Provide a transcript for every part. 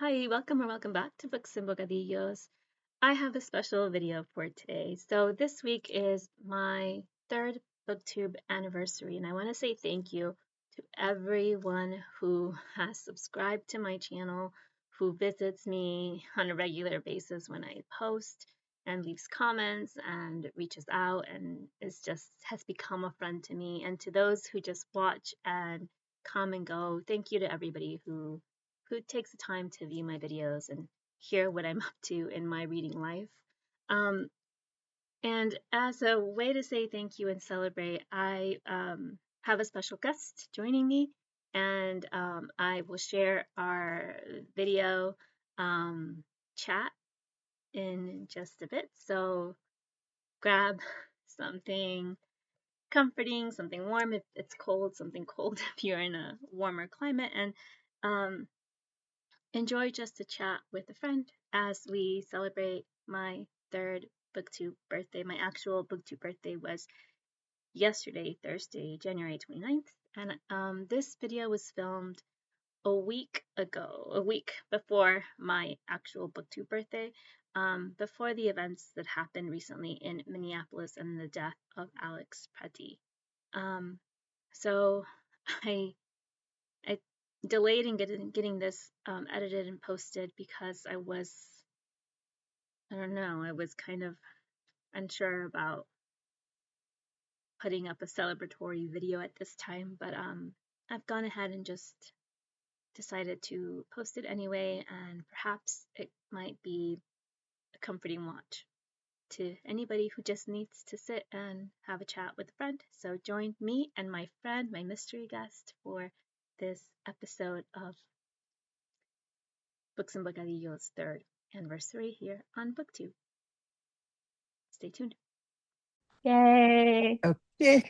Hi, welcome or welcome back to Books and Bocadillos. I have a special video for today. So this week is my third booktube anniversary, and I want to say thank you to everyone who has subscribed to my channel, who visits me on a regular basis when I post and leaves comments and reaches out and has become a friend to me. And to those who just watch and come and go, thank you to everybody who takes the time to view my videos and hear what I'm up to in my reading life. And as a way to say thank you and celebrate, I have a special guest joining me, and I will share our video chat in just a bit. So grab something comforting, something warm if it's cold, something cold if you're in a warmer climate, and enjoy just a chat with a friend as we celebrate my third booktube birthday. My actual booktube birthday was yesterday, Thursday, January 29th, and this video was filmed a week ago, a week before my actual booktube birthday, before the events that happened recently in Minneapolis and the death of Alex Pretty. So I delayed in getting this edited and posted because I was kind of unsure about putting up a celebratory video at this time, but I've gone ahead and just decided to post it anyway, and perhaps it might be a comforting watch to anybody who just needs to sit and have a chat with a friend. So join me and my friend, my mystery guest, for this episode of Books and Bocadillos' third anniversary here on BookTube. Stay tuned. Yay! Okay.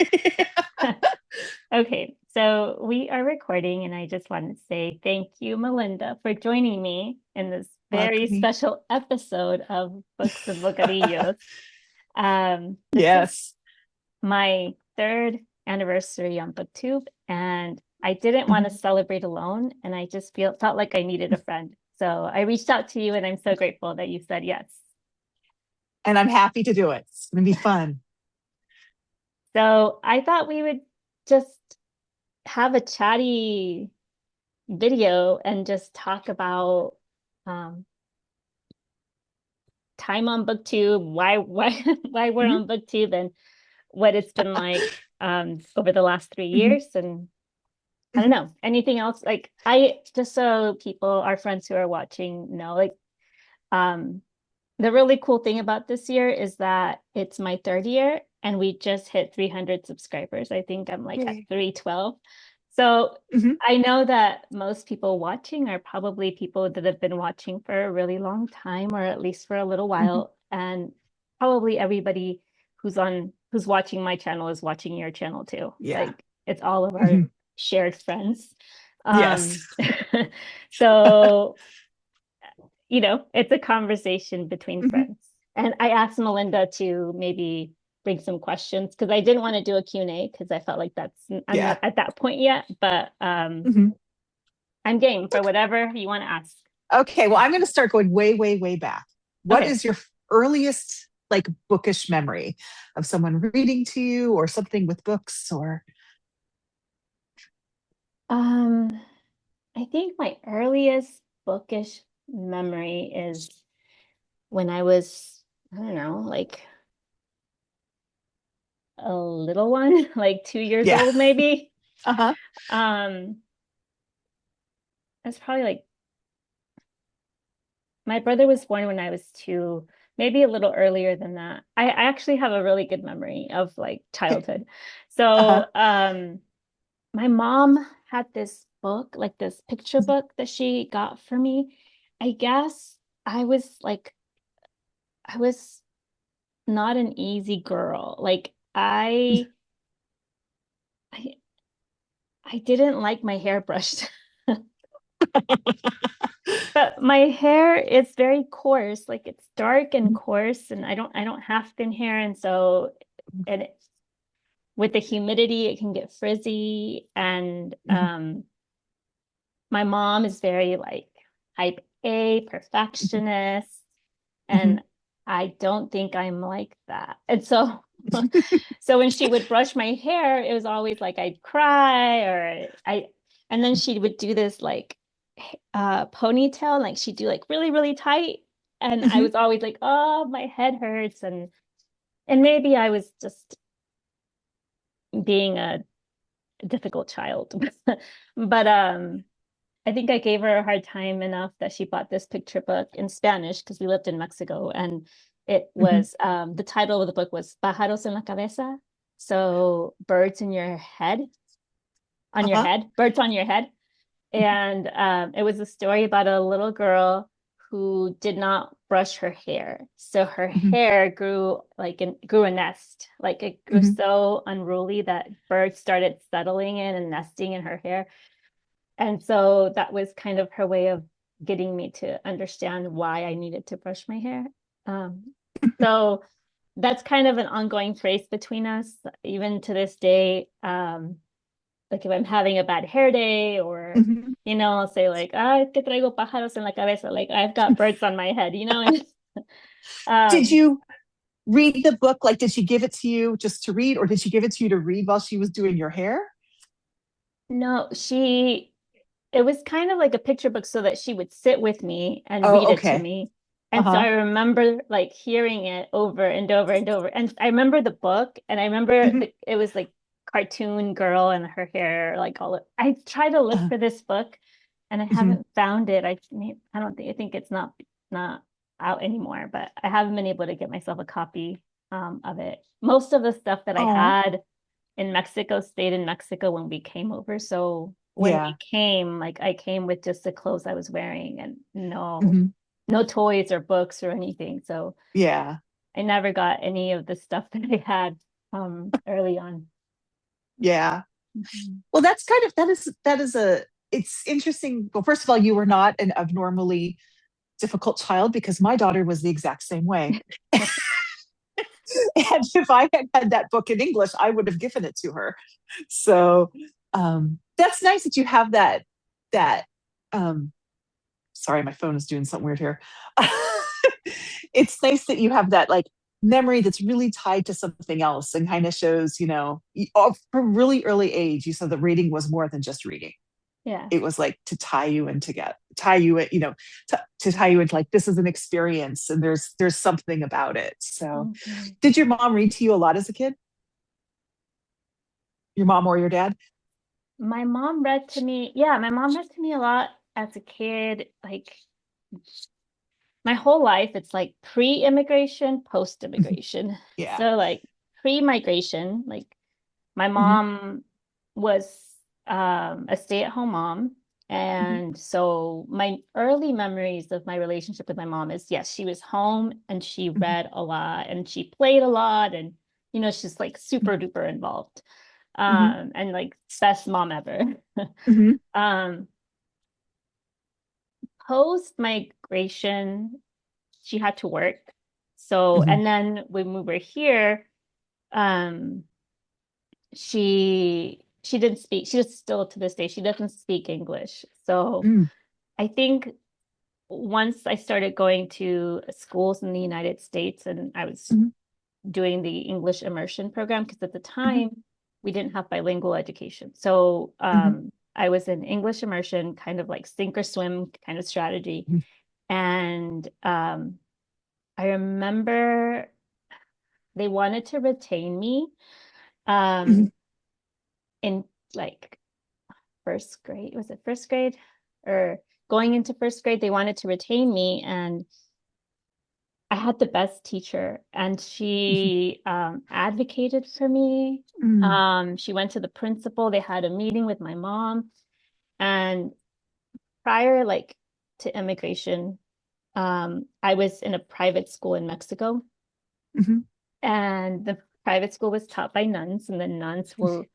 Okay, so we are recording, and I just want to say thank you, Melinda, for joining me in this very special episode of Books and Bocadillos. Yes. Is my third anniversary on BookTube, and I didn't want to celebrate alone, and I just felt like I needed a friend. So I reached out to you, and I'm so grateful that you said yes. And I'm happy to do it. It's going to be fun. So I thought we would just have a chatty video and just talk about time on BookTube, why we're on BookTube, and what it's been like over the last 3 years. And I don't know, anything else? Like, just so our friends who are watching know, like, the really cool thing about this year is that it's my third year and we just hit 300 subscribers. I think I'm like at 312. So I know that most people watching are probably people that have been watching for a really long time, or at least for a little while. And probably everybody who's watching my channel is watching your channel too. Yeah. Like, it's all of our shared friends. Yes. So it's a conversation between friends. And I asked Melinda to maybe bring some questions, because I didn't want to do a Q&A because I felt like I'm not at that point yet, but I'm game for whatever you want to ask. Okay, well, I'm going to start going way, way, way back. What is your earliest like bookish memory of someone reading to you, or something with books? Or I think my earliest bookish memory is when I was, I don't know, like a little one, like 2 years old, maybe. That's probably like, my brother was born when I was 2, maybe a little earlier than that. I actually have a really good memory of like childhood. So my mom had this book, like this picture book that she got for me. I guess I was not an easy girl. Like, I didn't like my hair brushed. But my hair is very coarse, like it's dark and coarse, and I don't have thin hair, and so with the humidity it can get frizzy. And my mom is very like A, perfectionist, Mhm. and I don't think I'm like that. And so so when she would brush my hair, it was always like I'd cry and then she would do this like ponytail, like she'd do like really, really tight. And I Mhm. was always like, oh, my head hurts. And maybe I was just being a difficult child. But I think I gave her a hard time enough that she bought this picture book in Spanish because we lived in Mexico, and it Mhm. was the title of the book was Pajaros en la Cabeza. So birds in your head, on your Uh-huh. head, birds on your head. And it was a story about a little girl who did not brush her hair. So her Mhm. hair grew grew a nest. Like it grew Mhm. so unruly that birds started settling in and nesting in her hair. And so that was kind of her way of getting me to understand why I needed to brush my hair. Um, so that's kind of an ongoing phrase between us, even to this day. Like if I'm having a bad hair day or, Mhm. I'll say like, ah, es que traigo pájaros en la cabeza, like I've got birds on my head, and Did um, you read the book? Like, did she give it to you just to read, or did she give it to you to read while she was doing your hair? no, it was kind of like a picture book so that she would sit with me and read Oh, it to okay. me. And so Uh-huh. I remember like hearing it over and over and over. And I remember the book and I remember Mhm. it was like cartoon girl and her hair like all I tried to look Uh-huh. for this book and I Mhm. haven't found it. I don't think I think it's not out anymore, but I haven't been able to get myself a copy of it. Most of the stuff that I Oh, had in Mexico stayed in Mexico when we came over. So when we yeah. came, like I came with just the clothes I was wearing and Mhm. no toys or books or anything. So Yeah. I never got any of the stuff that I had early on. Yeah. Mhm. Well, that's kind of that is a it's interesting. Well, first of all, you were not an abnormally difficult child because my daughter was the exact same way. And if I had had that book in English, I would have given it to her. So that's nice that you have that um, sorry, my phone is doing something weird here. It's nice that you have that like memory that's really tied to something else and kind of shows, from really early age, you said that reading was more than just reading. Yeah. It was like to tie you in together, tie you in, to tie you into like this is an experience and there's something about it. So Mhm. did your mom read to you a lot as a kid? Your mom or your dad? My mom read to me. Yeah, my mom read to me a lot as a kid. Like my whole life, it's like pre-immigration, post-immigration. Yeah. So like pre-migration, like my Hmm. mom was a stay-at-home mom. Hmm. And so my early memories of my relationship with my mom is yes, she was home and she Hmm. read a lot and she played a lot and she's like super duper involved. Hmm. And like best mom ever. Hmm. um Post migration, she had to work. So, Hmm. and then when we were here, um, she didn't speak. She just still to this day she doesn't speak English. So Hmm. I think once I started going to schools in the United States and I was Hmm. doing the English immersion program because at the Hmm. time we didn't have bilingual education. So Hmm. I was in English immersion, kind of like sink or swim kind of strategy. And I remember they wanted to retain me Hmm. um, in like first grade. Was it first grade or going into first grade? They wanted to retain me, and I had the best teacher, and she advocated for me. Hmm. She went to the principal. They had a meeting with my mom, and prior like to immigration, I was in a private school in Mexico, Hmm. and the private school was taught by nuns, and the nuns were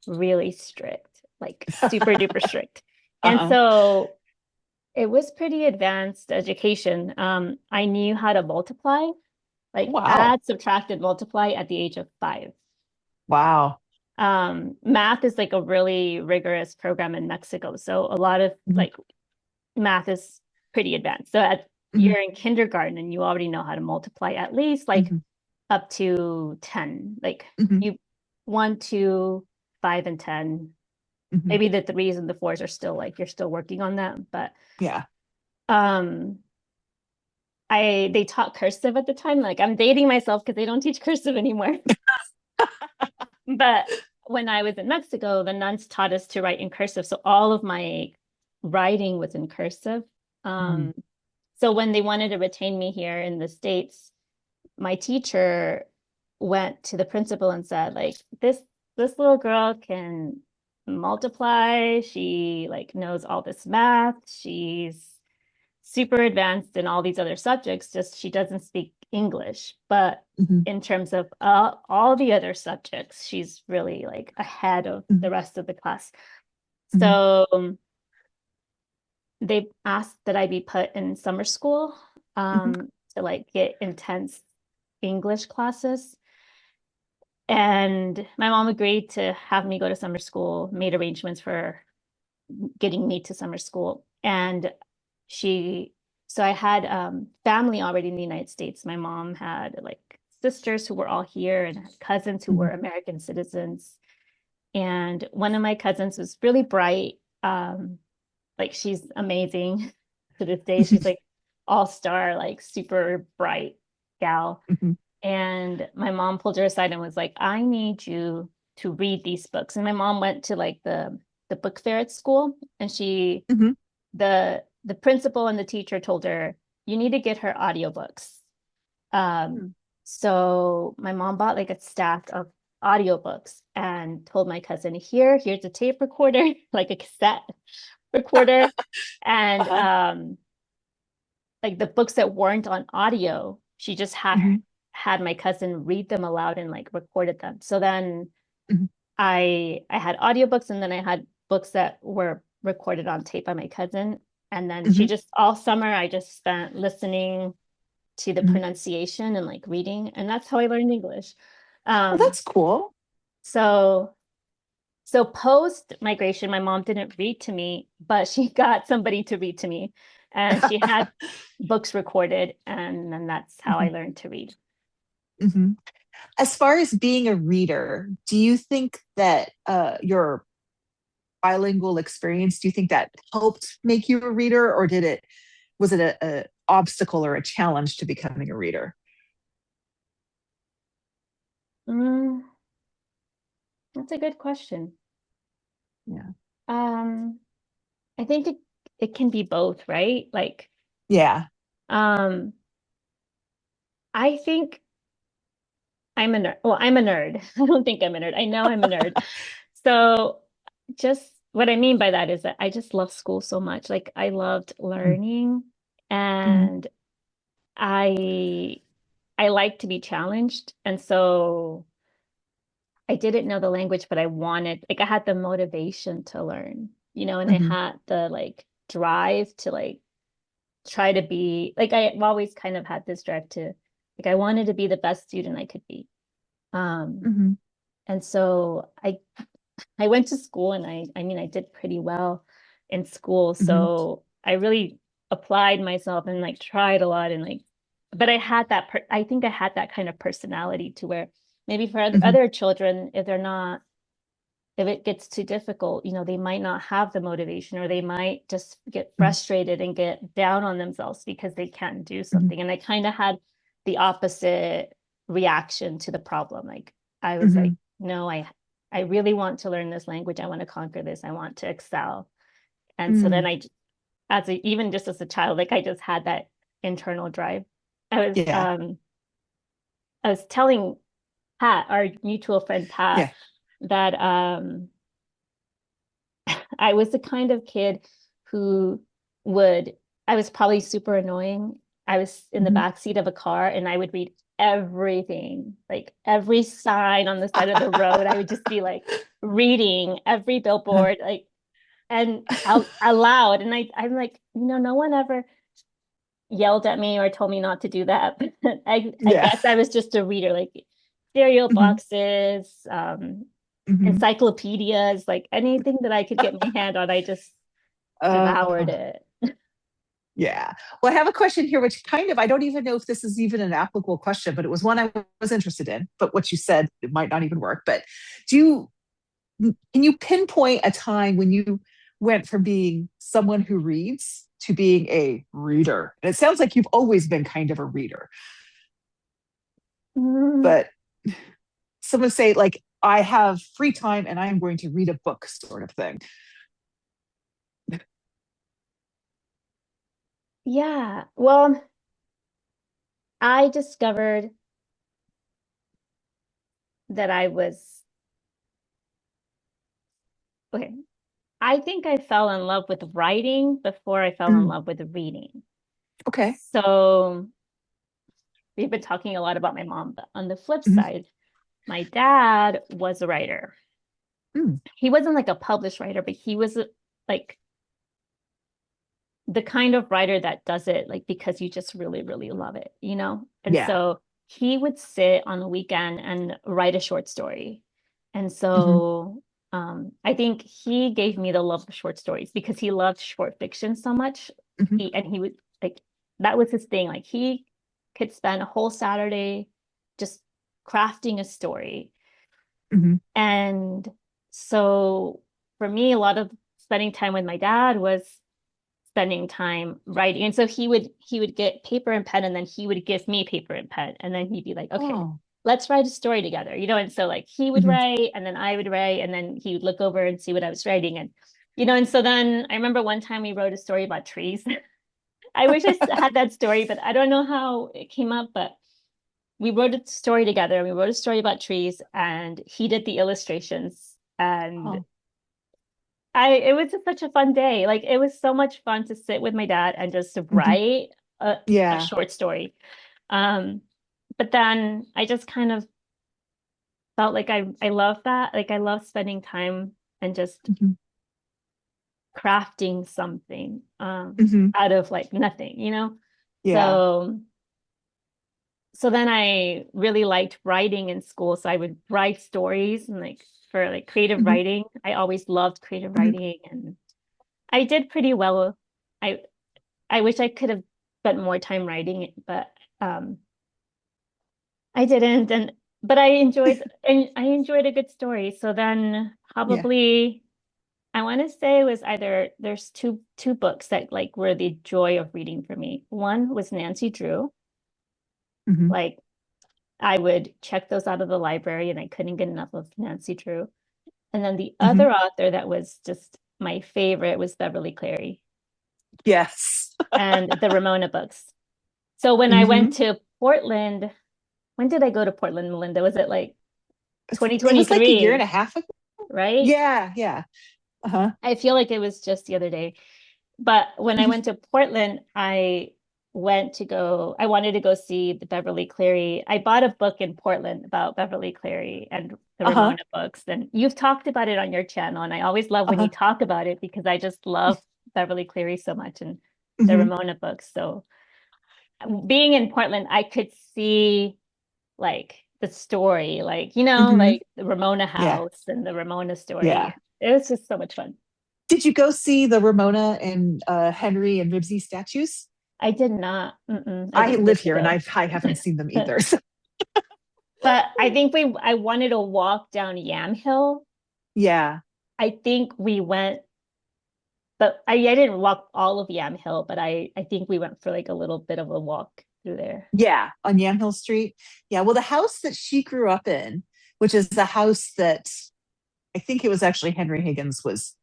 really strict, like super duper strict. And Uh-uh. so it was pretty advanced education. I knew how to multiply, like Wow. add, subtract, and multiply at the age of 5. Wow. Math is like a really rigorous program in Mexico. So a lot of Mhm. like math is pretty advanced. So you're in kindergarten and you already know how to multiply at least like up to 10, like you 1, 2, 5, and 10. Maybe the 3s and the 4s are still like you're still working on that, but yeah. They taught cursive at the time. Like I'm dating myself because they don't teach cursive anymore. But when I was in Mexico, the nuns taught us to write in cursive. So all of my writing was in cursive. So when they wanted to retain me here in the States, my teacher went to the principal and said, like, this little girl can multiply. She like knows all this math. She's super advanced in all these other subjects, just she doesn't speak English. But in terms of all the other subjects, she's really like ahead of the rest of the class. So they asked that I be put in summer school to like get intense English classes. And my mom agreed to have me go to summer school, made arrangements for getting me to summer school. And so I had family already in the United States. My mom had like sisters who were all here and cousins who were American citizens. And one of my cousins was really bright. Like she's amazing to this day. She's like all-star, like super bright gal. And my mom pulled her aside and was like, I need you to read these books. And my mom went to like the book fair at school, and the principal and the teacher told her, you need to get her audiobooks. So my mom bought like a stack of audiobooks and told my cousin, here's a tape recorder, like a cassette recorder. And like the books that weren't on audio, she just had my cousin read them aloud and like recorded them. So then I had audiobooks, and then I had books that were recorded on tape by my cousin. And then she just all summer I just spent listening to the pronunciation and like reading, and that's how I learned English. That's cool. So post migration, my mom didn't read to me, but she got somebody to read to me, and she had books recorded, and then that's how I learned to read. As far as being a reader, do you think that your bilingual experience, do you think that helped make you a reader, or was it a obstacle or a challenge to becoming a reader? That's a good question. Yeah. I think it can be both, right? Like, yeah. I think I'm a nerd. Well, I'm a nerd. I don't think I'm a nerd. I know I'm a nerd. So just what I mean by that is that I just love school so much. Like I loved learning, and I like to be challenged. And so I didn't know the language, but I had the motivation to learn, and I had the like drive to like try to be like, I've always kind of had this drive to like, I wanted to be the best student I could be. And so I went to school, and I mean, I did pretty well in school. So I really applied myself and like tried a lot, and like, but I think I had that kind of personality to where maybe for other children, if it gets too difficult, they might not have the motivation, or they might just get frustrated and get down on themselves because they can't do something. And I kind of had the opposite reaction to the problem. Like I was like, no, I really want to learn this language. I want to conquer this. I want to excel. And so then even just as a child, like I just had that internal drive. I was telling Pat, our mutual friend Pat, that I was the kind of kid who I was probably super annoying. I was in the backseat of a car, and I would read everything, like every sign on the side of the road. I would just be like reading every billboard, like, and out aloud. And I'm like, no one ever yelled at me or told me not to do that. I guess I was just a reader, like cereal boxes, encyclopedias, like anything that I could get my hand on, I just devoured it. Yeah. Well, I have a question here, which kind of, I don't even know if this is even an applicable question, but it was one I was interested in. But what you said, it might not even work. But do you, can you pinpoint a time when you went from being someone who reads to being a reader? And it sounds like you've always been kind of a reader, Mm, but someone say, like, I have free time and I am going to read a book, sort of thing. yeah. Well, I discovered that I was okay. I think I fell in love with writing before I fell in Mm, love with reading. okay. So we've been talking a lot about my mom, but on the flip Mm, side, my dad was a writer. mm, He wasn't like a published writer, but he was like the kind of writer that does it like because you just really, really love it, you know? And yeah. so he would sit on the weekend and write a short story. And Hmm. so I think he gave me the love of short stories because he loved short fiction so much. Hmm. He would like that was his thing. Like he could spend a whole Saturday just crafting a story. Hmm. And so for me, a lot of spending time with my dad was spending time writing. And so he would get paper and pen and then he would give me paper and pen. And then he'd be like, okay, Oh. let's write a story together. And so like he would Hmm. write and then I would write and then he would look over and see what I was writing. And so then I remember one time we wrote a story about trees. I wish I had that story, but I don't know how it came up, but we wrote a story together. We wrote a story about trees and he did the illustrations and Oh. it was just such a fun day. Like it was so much fun to sit with my dad and just to Hmm. write a Yeah. short story. Um, but then I just kind of felt like I love that. Like I love spending time and just Hmm. crafting something Hmm. out of like nothing. Yeah. So so then I really liked writing in school. So I would write stories and like for like creative Hmm. writing. I always loved creative Hmm. writing and I did pretty well. I I wish I could have spent more time writing it, but um I didn't and but I enjoyed a good story. So then Yeah. probably I want to say it was either there's two books that like were the joy of reading for me. One was Nancy Drew. Hmm. Like I would check those out of the library and I couldn't get enough of Nancy Drew. And then the Hmm. other author that was just my favorite was Beverly Cleary Yes. and the Ramona books. So when I Hmm. went to Portland, when did I go to Portland, Melinda? Was it like It was like a year and 2023, a half ago. right? Yeah. Yeah. Uh-huh. I feel like it was just the other day. But when I Hmm. went to Portland, I wanted to go see the Beverly Cleary. I bought a book in Portland about Beverly Cleary and the Uh-huh. Ramona books. And you've talked about it on your channel. And I always love when you Uh-huh. talk about it because I just love Beverly Cleary so much and the Hmm. Ramona books. So being in Portland, I could see like the story, like, Hmm. like the Ramona Yeah. house and the Ramona story. Yeah. It was just so much fun. Did you go see the Ramona and Henry and Ribsy statues? I did not. I I didn't get live to here and go. I haven't seen them either. So, But I think I wanted to walk down Yam Hill. yeah. I think we went, but I didn't walk all of Yam Hill, but I think we went for like a little bit of a walk through there. Yeah. On Yamhill Street. Yeah. Well, the house that she grew up in, which is the house that I think it was actually Henry Higgins was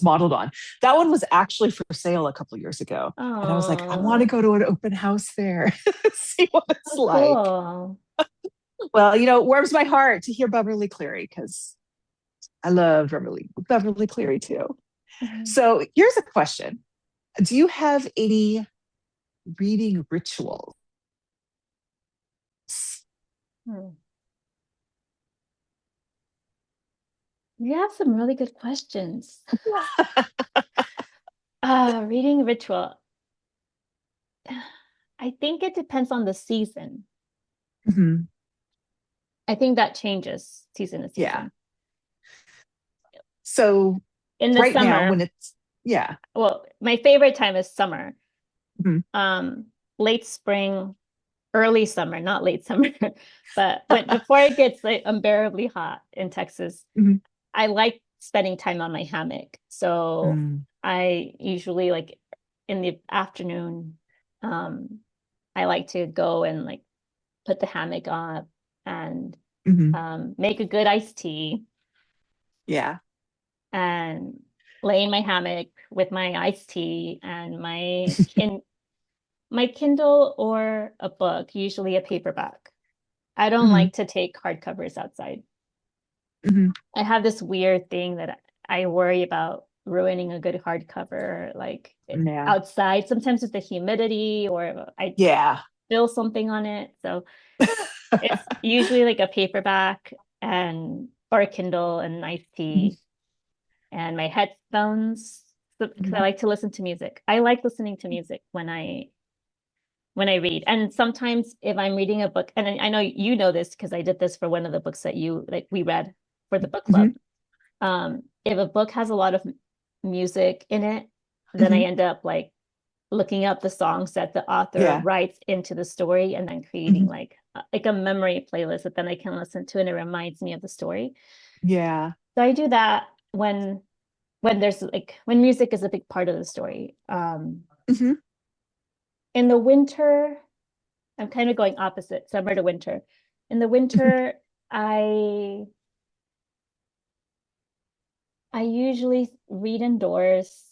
modeled on. That one was actually for sale a couple of years ago. And I was like, I want to Oh, go to an open house there, see what it's so like. cool. Well, it warms my heart to hear Beverly Cleary because I love Beverly Cleary too. Mhm. So here's a question. Do you have any reading rituals? Hmm. You have some really good questions. Reading ritual. I think it depends on the season. Mhm. I think that changes season to Yeah. season. So In the right now, when summer, it's, yeah. well, my favorite time is summer. Mhm. late spring, early summer, not late summer, but when before it gets like unbearably hot in Texas, Mhm. I like spending time on my hammock. So Mm. I usually like in the afternoon, um, I like to go and like put the hammock on and Mhm. make a good iced tea Yeah. and lay in my hammock with my iced tea and my Kindle or a book, usually a paperback. I don't Mhm. like to take hardcovers outside. Mhm. I have this weird thing that I worry about ruining a good hardcover, like Yeah. outside. Sometimes with the humidity, or I Yeah. spill something on it. So it's usually like a paperback and or a Kindle and iced Mhm. tea and my headphones because I Mhm. like to listen to music. I like listening to music when I read. And sometimes if I'm reading a book, and I know you know this because I did this for one of the books that you like we read for the book club. Mhm. If a book has a lot of music in it, then I Mhm. end up like looking up the songs that the author Yeah. writes into the story and then creating Mhm. like a memory playlist that then I can listen to and it reminds me of the story. Yeah. So I do that when there's like when music is a big part of the story. Mhm. In the winter, I'm kind of going opposite, summer to winter. In the Mhm. winter, I I usually read indoors.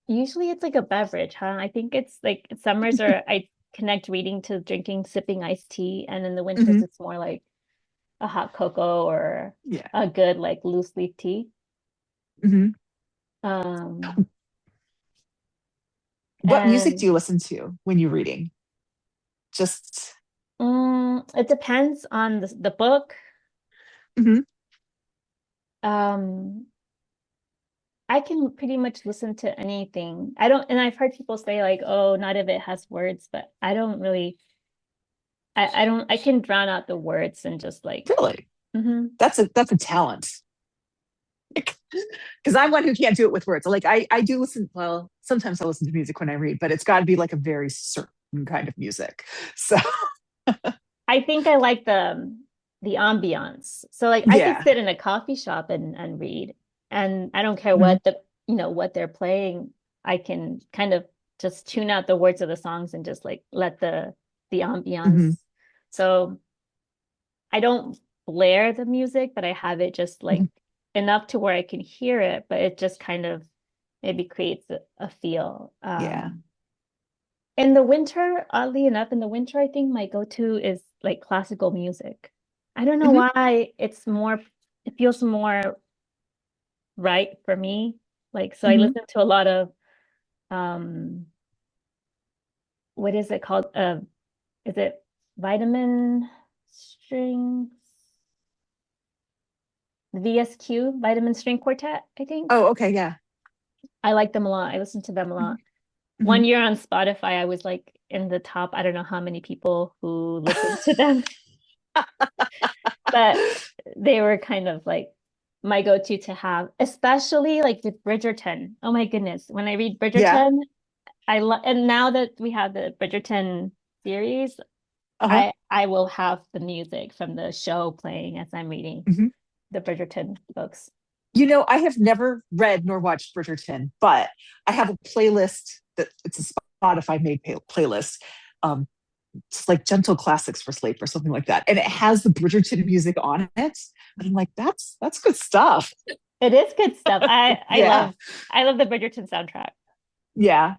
Usually it's like a beverage, huh? I think it's like summers are I connect reading to drinking, sipping iced tea, and in the winters Mhm. it's more like a hot cocoa or Yeah. a good like loose leaf tea. Mhm. Um, What music do and you listen to when you're reading? Just it depends on the book. Mhm. Um, I can pretty much listen to anything. I don't, and I've heard people say like, oh, not if it has words, but I don't really, I don't, I can drown out the words and just like, Really. mm-hmm. That's a talent. Because I'm one who can't do it with words. Like I do listen. Well, sometimes I listen to music when I read, but it's got to be like a very certain kind of music. So I think I like the ambiance. So like I can yeah. sit in a coffee shop and read, and I don't care Mhm. what what they're playing. I can kind of just tune out the words of the songs and just like let the Mhm. ambiance. So I don't blare the music, but I have it just like Mhm. enough to where I can hear it, but it just kind of maybe creates a feel. Yeah. In the winter, oddly enough, in the winter, I think my go-to is like classical music. I don't know Mhm. why it feels more right for me. Like, so I Mhm. listen to a lot of, um, what is it called? Is it vitamin strings? VSQ, Vitamin String Quartet, I think. Oh, okay. Yeah. I like them a lot. I listen to them a Mhm. lot. One Mhm. year on Spotify, I was like in the top, I don't know how many people who listened to them. But they were kind of like my go-to to have, especially like with Bridgerton. Oh my goodness. When I read Yeah. Bridgerton, I love and now that we have the Bridgerton series, Uh-huh. I will have the music from the show playing as I'm reading Mhm. the Bridgerton books. You know, I have never read nor watched Bridgerton, but I have a playlist that it's a Spotify made playlist. Um, it's like gentle classics for sleep or something like that. And it has the Bridgerton music on it. And I'm like, that's good stuff. It is good stuff. Yeah. I love the Bridgerton soundtrack. Yeah.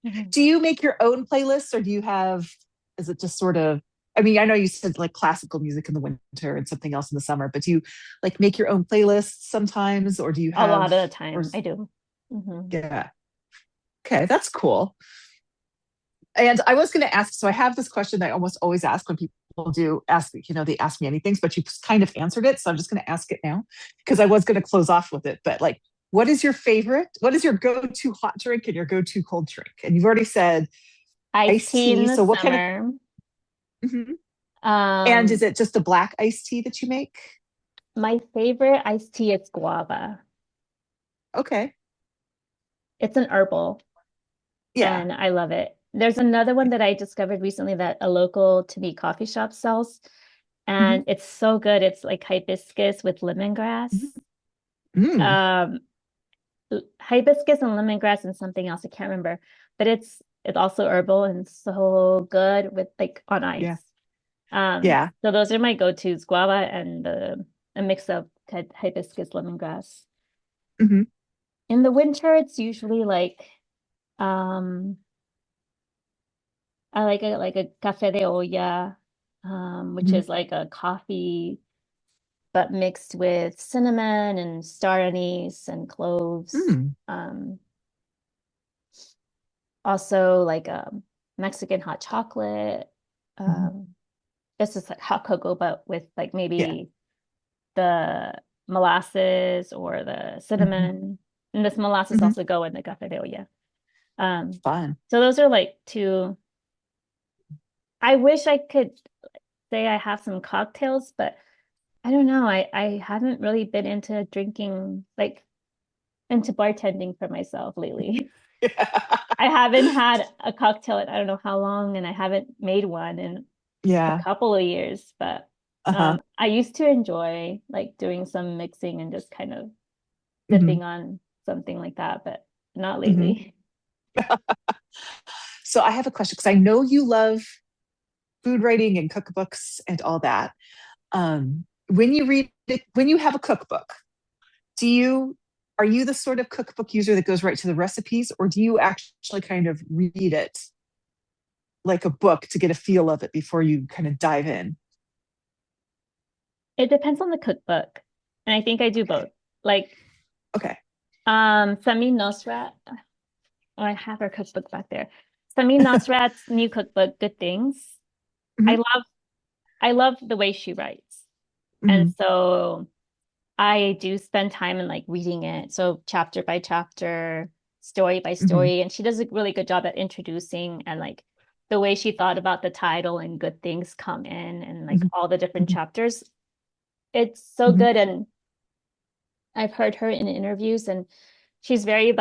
Mhm. Do you make your own playlists or do you have, is it just sort of, I mean, I know you said like classical music in the winter and something else in the summer, but do you like make your own playlists sometimes or do you A lot have, of the or time I do. Mhm. yeah. Okay, that's cool. And I was going to ask, so I have this question that I almost always ask when people do ask, they ask me anything, but you kind of answered it. So I'm just going to ask it now because I was going to close off with it. But like, what is your favorite? What is your go to hot drink and your go to cold drink? And you've already said Iced iced tea in tea. the So what kind of, summer. mhm. And is Um, it just a black iced tea that you make? my favorite iced tea is guava. Okay. It's an herbal. Yeah. and I love it. There's another one that I discovered recently that a local to me coffee shop sells, Mhm. and it's so good. It's like hibiscus with lemongrass. Mhm. Mm. Um, Hibiscus and lemongrass and something else. I can't remember, but it's also herbal and so good with like on Yeah. ice. Yeah. So those are my go-tos, guava and a mix of hibiscus lemongrass. Mhm. In the winter, it's usually like um I like a café de olla, which Mhm. is like a coffee but mixed with cinnamon and star anise and cloves. Mm. Also like Mexican hot chocolate. Mhm. Um, it's just like hot cocoa, but with like Yeah. maybe the molasses or the Mhm. cinnamon. And this molasses Mhm. also go in the café de olla. Um, Fun. so those are like two. I wish I could say I have some cocktails, but I don't know. I haven't really been into drinking, like into bartending for myself lately. I haven't had a cocktail in I don't know how long, and I haven't made one in a Yeah. couple of years, but Uh-huh. I used to enjoy like doing some mixing and just kind of Mhm. sipping on something like that, but not Mhm. lately. So I have a question because I know you love food writing and cookbooks and all that. When you read it, when you have a cookbook, do you are you the sort of cookbook user that goes right to the recipes, or do you actually kind of read it like a book to get a feel of it before you kind of dive in? It depends on the cookbook, and I think I do both. Okay. Like Okay. Samin Nosrat, oh, I have her cookbook back there. Samin Nosrat's new cookbook, Good Things. I Hmm. love I love the way she writes. And Hmm. so I do spend time in like reading it. So chapter by chapter, story by Hmm. story. And she does a really good job at introducing and like the way she thought about the title and good things come in and like Hmm. all the different Hmm. chapters. It's so Hmm. good. And I've heard her in interviews and she's very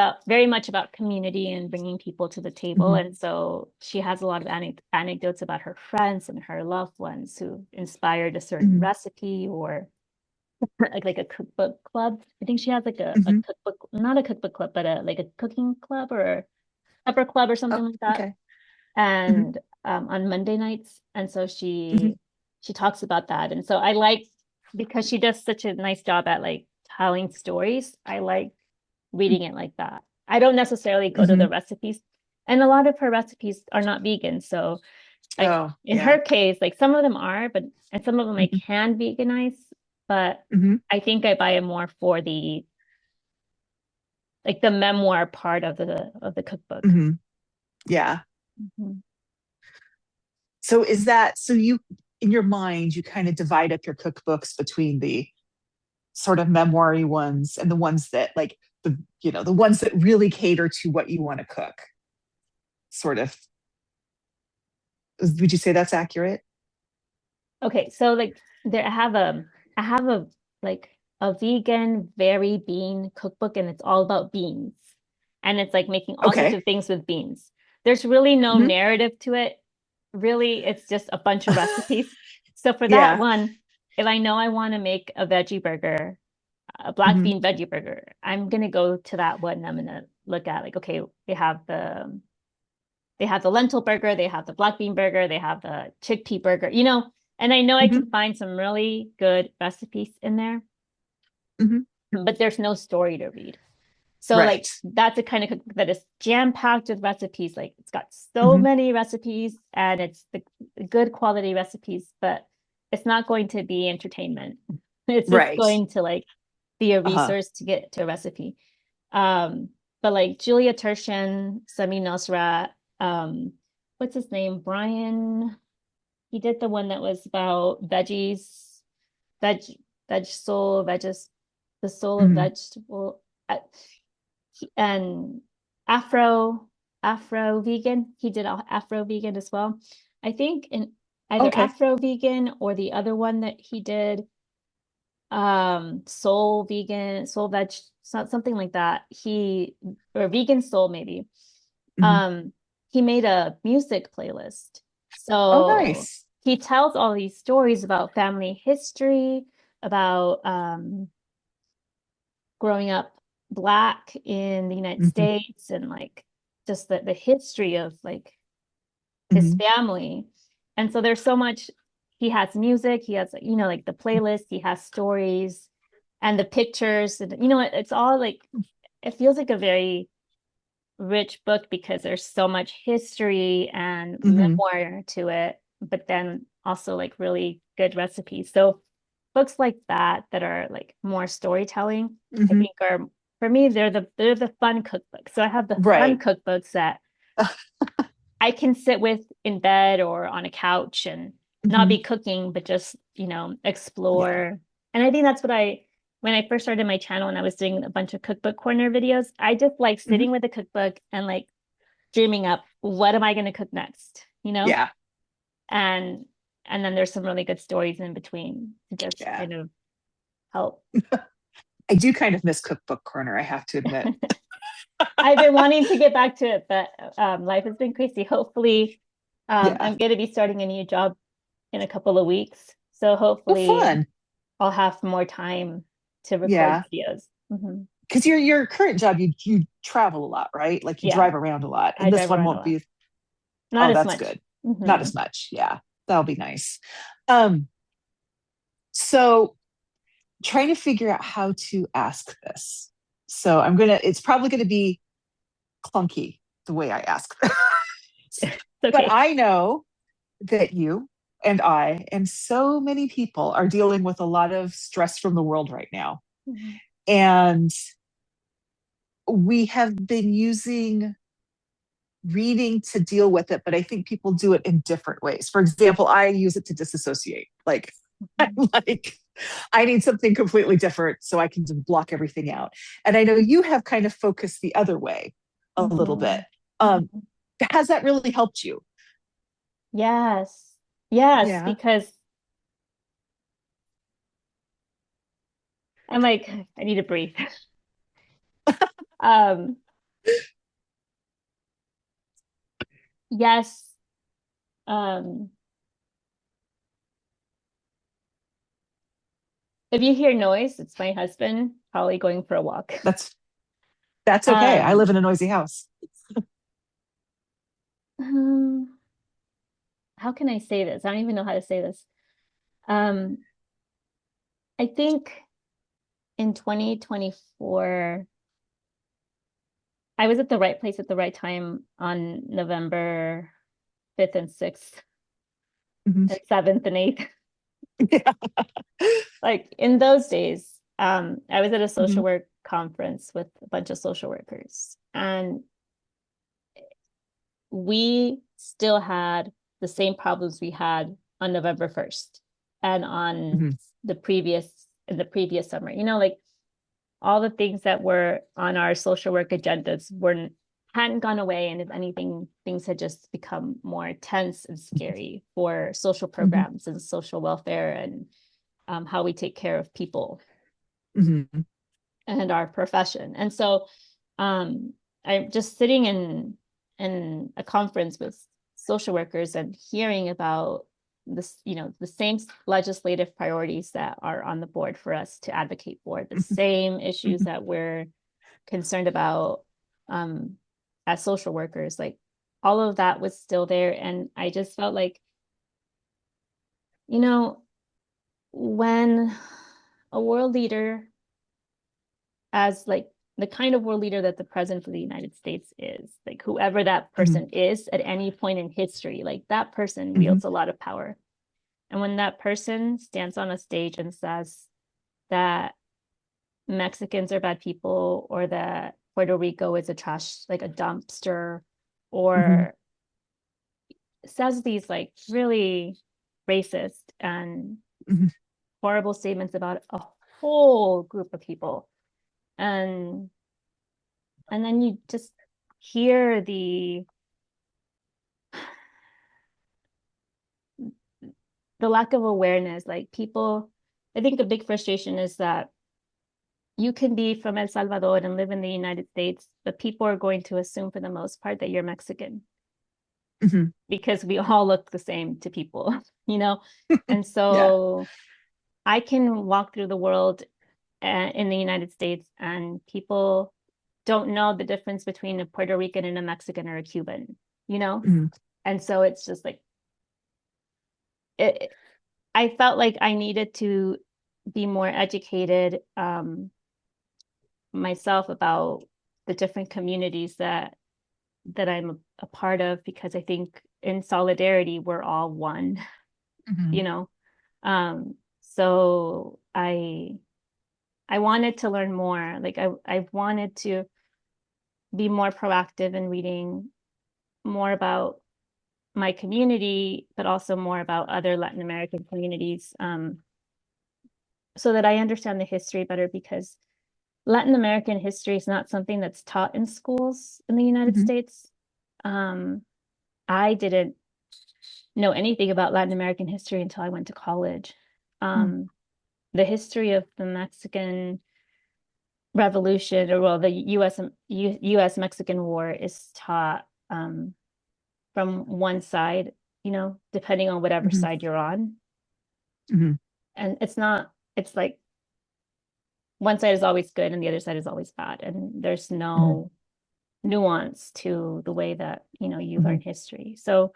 much about community and bringing people to the table. Hmm. And so she has a lot of anecdotes about her friends and her loved ones who inspired a certain Hmm. recipe or like a cookbook club. I think she has like a Hmm. cookbook, not a cookbook club, but a like a cooking club or a supper club or Oh, something like that. okay. Hmm. And on Monday nights. And so Hmm. she talks about that. And so I like because she does such a nice job at like telling stories. I like reading it like that. I don't necessarily go to the Hmm. recipes. And a lot of her recipes are not vegan. So like Oh, in yeah. her case, like some of them are, but and some of them I Hmm. can veganize, but Hmm. I think I buy it more for the like the memoir part of the cookbook. Hmm. Yeah. Mhm. So is that so you in your mind you kind of divide up your cookbooks between the sort of memoiry ones and the ones that like the ones that really cater to what you want to cook, sort of. Would you say that's accurate? Okay, so like there I have a like a vegan very bean cookbook and it's all about beans. And it's like making all sorts Okay. of things with beans. There's really no Hmm. narrative to it. Really, it's just a bunch of recipes. So for that Yeah. one, if I know I want to make a veggie burger, a black Hmm. bean veggie burger, I'm gonna go to that one. I'm gonna look at like, okay, they have the lentil burger, they have the black bean burger, they have the chickpea burger, and I know I Hmm. can find some really good recipes in there, Hmm. but there's no story to read. So Right. like that's a kind of cookbook that is jam-packed with recipes. Like it's got so Hmm. many recipes and it's the good quality recipes, but it's not going to be entertainment. It's just Right. going to like be a Uh-huh. resource to get to a recipe. But like Julia Turshen, Sami Nosrat, um, what's his name? Brian. He did the one that was about veggies, veg, veg soul, veges, the soul of Hmm. vegetable, and Afro, Afro vegan. He did Afro vegan as well. I think in either Okay. Afro vegan or the other one that he did, soul vegan, soul veg, something like that. He or vegan soul maybe. Mhm. he made a music playlist. Oh, So nice. he tells all these stories about family history, about growing up Black in the United Mhm. States, and like just the history of like his Mhm. family. And so there's so much. He has music, he has, you know, like the playlist, he has stories and the pictures, and you know, it's all like, it feels like a very rich book because there's so much history and Mhm. memoir to it, but then also like really good recipes. So books like that are like more storytelling, I Mhm. think are, for me, they're the fun cookbooks. So I have the fun Right. cookbooks that I can sit with in bed or on a couch and not be Mhm. cooking, but just, you know, Yeah. explore. And I think that's what when I first started my channel and I was doing a bunch of cookbook corner videos, I just like Mhm. sitting with a cookbook and like dreaming up, what am I going to cook next, you know? Yeah. And and then there's some really good stories in between to just Yeah. kind of help. I do kind of miss Cookbook Corner, I have to admit. I've been wanting to get back to it, but life has been crazy. Hopefully, Yeah. I'm going to be starting a new job in a couple of weeks. So Oh, hopefully fun. I'll have more time to record Yeah. videos. Because your current job, you travel a lot, right? Like you Yeah, drive around a lot. I And this drive one around a won't lot. be, Not oh, as that's much. good. Not as much. Yeah. That'll be nice. Um, so trying to figure out how to ask this. So it's probably gonna be clunky the way I ask. It's But okay. I know that you and I and so many people are dealing with a lot of stress from the world right now. Mhm. And we have been using reading to deal with it, but I think people do it in different ways. For example, I use it to disassociate. Like, I'm Mhm. like, I need something completely different so I can just block everything out. And I know you have kind of focused the other way a little bit. Mhm. Um, Mhm. has that really helped you? Yes. Yes, Yeah. because I'm like, I need to breathe. Um, yes. Um, if you hear noise, it's my husband probably going for a walk. That's that's okay. I live Um, in a noisy house. um, how can I say this? I don't even know how to say this. Um, I think in 2024, I was at the right place at the right time on November 5th and 6th Mhm. and 7th and 8th. Yeah. Like in those days, I was at a social Mhm. work conference with a bunch of social workers, and we still had the same problems we had on November 1st and on Mhm. the previous summer. You know, like all the things that were on our social work agendas weren't hadn't gone away, and if anything, things had just become more tense and scary for social Mhm. programs and social welfare and how we take care of people Mhm. and our profession. And so I'm just sitting in a conference with social workers and hearing about this, you know, the same legislative priorities that are on the board for us to advocate for, the Mhm. same issues Mhm. that we're concerned about um, as social workers. Like all of that was still there. And I just felt like, you know, when a world leader, as like the kind of world leader that the president of the United States is, like whoever that Mhm. person is at any point in history, like that person Mhm. wields a lot of power. And when that person stands on a stage and says that Mexicans are bad people, or that Puerto Rico is a trash, like a dumpster, Mhm. or says these like really racist and Mhm. horrible statements about a whole group of people, and and then you just hear the lack of awareness. Like people, I think a big frustration is that you can be from El Salvador and live in the United States, but people are going to assume for the most part that you're Mexican because we all look the same to people, you know? And Yeah. so I can walk through the world in the United States and people don't know the difference between a Puerto Rican and a Mexican or a Cuban, you know? And so it's just like, I felt like I needed to be more educated myself about the different communities that I'm a part of, because I think in solidarity we're all one, you know. So I wanted to learn more. Like I wanted to be more proactive in reading more about my community, but also more about other Latin American communities, so that I understand the history better, because Latin American history is not something that's taught in schools in the United States. I didn't know anything about Latin American history until I went to college. The history of the Mexican Revolution, or well, the U.S. Mexican War is taught from one side, you know, depending on whatever side you're on. And it's like one side is always good and the other side is always bad. And there's no nuance to the way that, you know, you learn history. So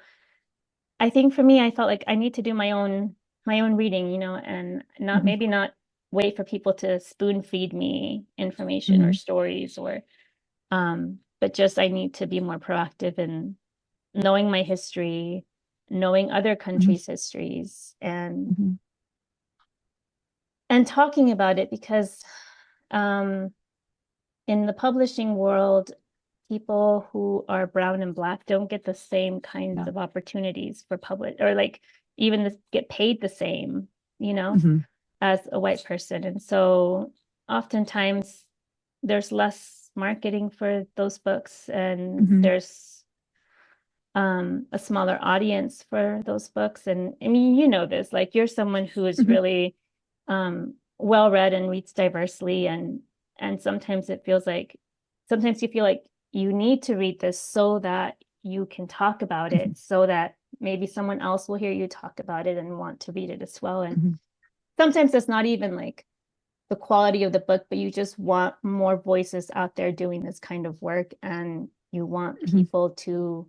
I think for me, I felt like I need to do my own reading, you know, and maybe not wait for people to spoon feed me information or stories, or but just I need to be more proactive in knowing my history, knowing other countries' histories, and talking about it, because in the publishing world, people who are brown and black don't get the same kinds of opportunities for public, or like even get paid the same, you know, as a white person. And so oftentimes there's less marketing for those books, and there's a smaller audience for those books. And I mean, you know this, like you're someone who is really well read and reads diversely, and sometimes it feels like you feel like you need to read this so that you can talk about it, so that maybe someone else will hear you talk about it and want to read it as well. And sometimes it's not even like the quality of the book, but you just want more voices out there doing this kind of work, and you want people to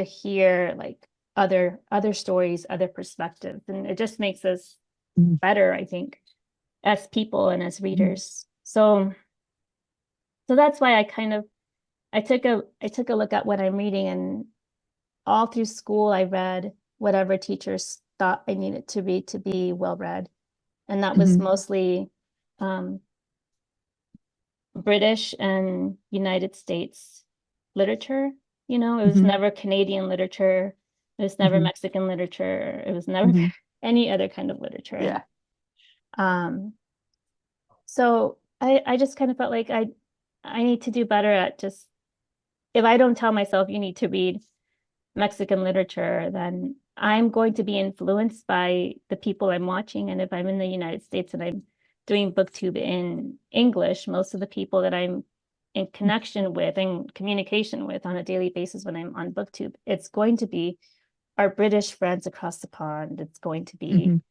hear like other stories, other perspectives, and it just makes us better, I think, as people and as readers. So that's why I took a look at what I'm reading, and all through school I read whatever teachers thought I needed to read to be well read, and that was mostly British and United States literature. You know, it was never Canadian literature, it was never Mexican literature, it was never any other kind of literature. Yeah. So I just kind of felt like I need to do better at just, if I don't tell myself you need to read Mexican literature, then I'm going to be influenced by the people I'm watching. And if I'm in the United States and I'm doing booktube in English, most of the people that I'm in connection with and communication with on a daily basis when I'm on booktube, it's going to be our British friends across the pond. It's going to be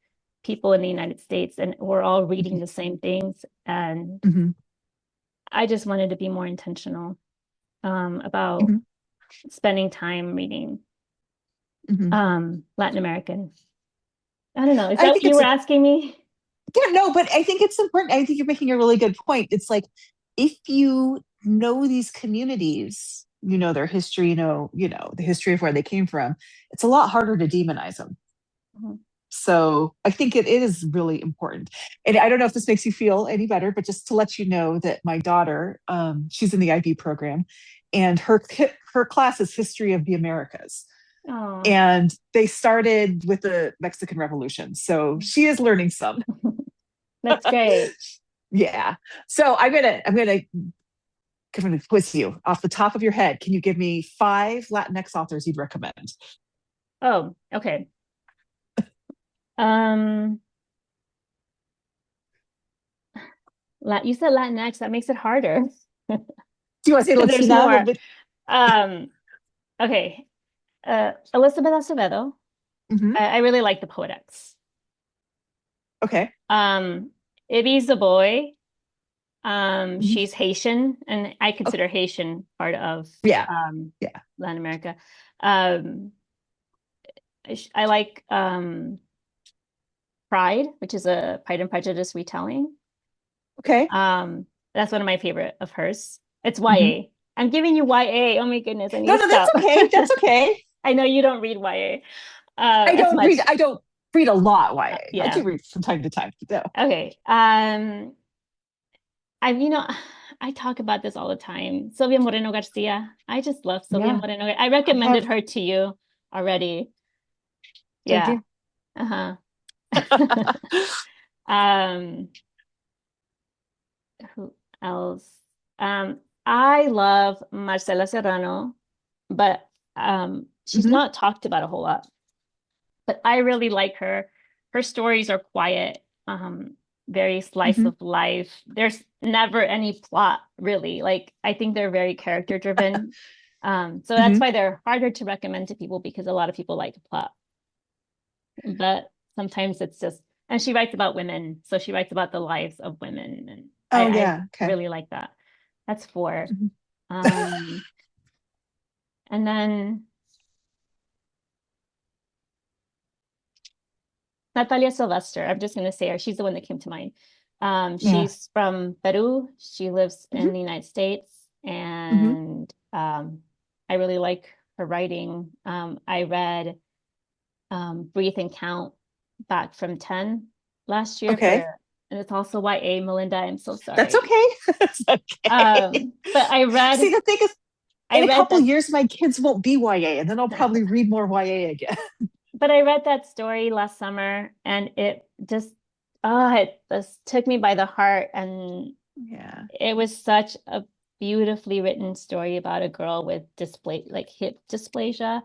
people in the United States, and we're all reading the same things. And I just wanted to be more intentional about spending time reading Latin American. I don't know. Is that what you were asking me? Yeah, no, but I think it's important. I think you're making a really good point. It's like, if you know these communities, you know their history, you know the history of where they came from, it's a lot harder to demonize them. So I think it is really important. And I don't know if this makes you feel any better, but just to let you know that my daughter, she's in the IB program, and her class is History of the Americas. Oh. And they started with the Mexican Revolution. So she is learning some. That's great. Yeah. So I'm gonna quiz you off the top of your head. Can you give me 5 Latinx authors you'd recommend? Oh, okay. You said Latinx, that makes it harder. Do you want to say There's Latina a little more. bit? Um, okay. Elizabeth Acevedo. Hmm. I really like the Poetics. Okay. Ibi Zoboi. Mhm. She's Haitian, and I consider Haitian part of Yeah. um Yeah. Latin America. Um, I like Pride, which is a Pride and Prejudice retelling. Okay. That's one of my favorite of hers. It's Hmm. YA. I'm giving you YA. Oh my goodness, I need No, to no, that's stop. okay. That's okay. I know you don't read YA I as don't read. much. I don't read a lot YA. I Yeah. do read from time to time. No. Okay. I talk about this all the time. Sylvia Moreno Garcia. I just love Sylvia Yeah. Moreno. I I recommended have. her to you already. Did Yeah. you? Uh-huh. Um, who else? I love Marcela Serrano, but she's Hmm. not talked about a whole lot. But I really like her. Her stories are quiet, very slice Hmm. of life. There's never any plot, really. Like I think they're very character driven. So that's Hmm. why they're harder to recommend to people because a lot of people like plot. But sometimes it's just, and she writes about women, so she writes about the lives of women, and Oh I yeah. Okay. really like that. That's four. Mhm. Um, and then Natalia Sylvester. I'm just going to say her. She's the one that came to mind. Yeah. She's from Peru. She lives in Hmm. the United States, Hmm. and I really like her writing. I read Breathe and Count back from 10 last year Okay. and it's also YA, Melinda. I'm so That's sorry. okay. That's okay. But See, the thing is, I in a read couple that, years, my kids won't be YA, and then I'll probably read more YA again. but I read that story last summer, and it just, it just took me by the heart, and Yeah. it was such a beautifully written story about a girl with like hip dysplasia.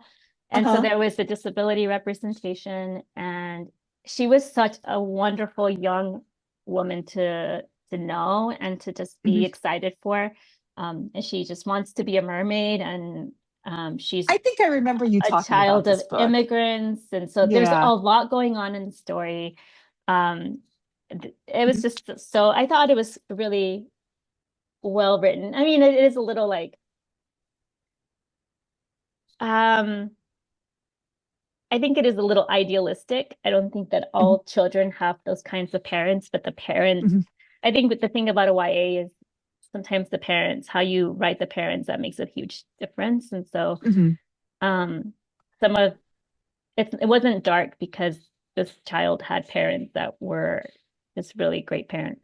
And so Uh-huh. there was the disability representation, and she was such a wonderful young woman to know and to just be Hmm. excited for. And she just wants to be a mermaid, and she's I think I remember you a talking about child of this book. immigrants, and so there's Yeah. a lot going on in the story. Um, it was just so I thought it was really well written. I mean, it is a little like um I think it is a little idealistic. I don't think that Hmm. all children have those kinds of parents, but the parents, Hmm. I think the thing about a YA is sometimes the parents, how you write the parents, that makes a huge difference. And so Hmm. um some of it wasn't dark because this child had parents that were just really great parents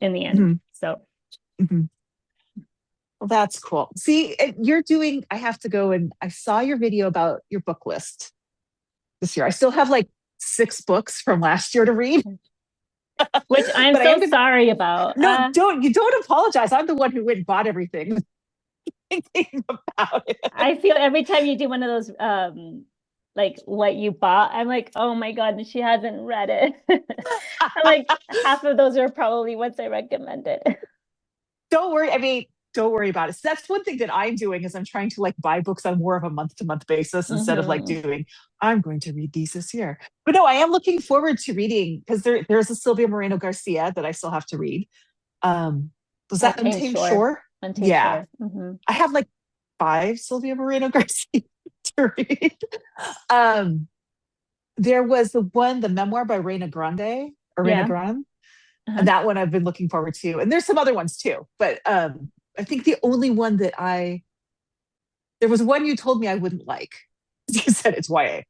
in the end. Hmm. So Hmm. Well, that's cool. See, you're doing, I have to go and I saw your video about your book list this year. I still have like 6 books from last year to read, which I'm but I am so going to, sorry about. no, you don't apologize. I'm the one who went and bought everything thinking about it. I feel every time you do one of those like what you bought, I'm like, oh my God, she hasn't read it. I'm like, half of those are probably ones I recommended. Don't worry. I mean, don't worry about it. So that's one thing that I'm doing is I'm trying to like buy books on more of a month to month basis instead of like Mm-hmm. doing, I'm going to read these this year. But no, I am looking forward to reading because there's a Sylvia Moreno Garcia that I still have to read. Um, was that Untamed Untamed Shore. Shore? Untamed Yeah. Shore. Mm-hmm. I have like 5 Sylvia Moreno Garcia to read. Um, there was the one, the memoir by Reina Grande or Reina Yeah. Grande. And Uh-huh. that one I've been looking forward to. And there's some other ones too. But I think the only one that there was one you told me I wouldn't like. You said it's YA.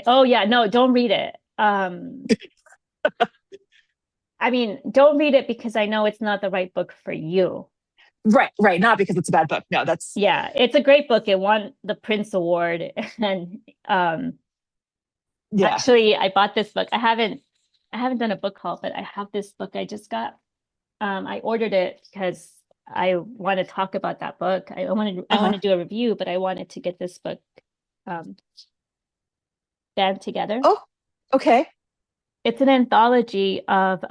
Oh yeah, no, don't read it. I mean, don't read it because I know it's not the right book for you. Right, right. Not because it's a bad book. No, that's, Yeah, it's a great book. It won the Prince Award, and yeah. actually, I bought this book. I haven't done a book haul, but I have this book I just got. I ordered it because I want to talk about that book. I want Uh-huh. to do a review, but I wanted to get this book um band together. Oh, okay. It's an anthology of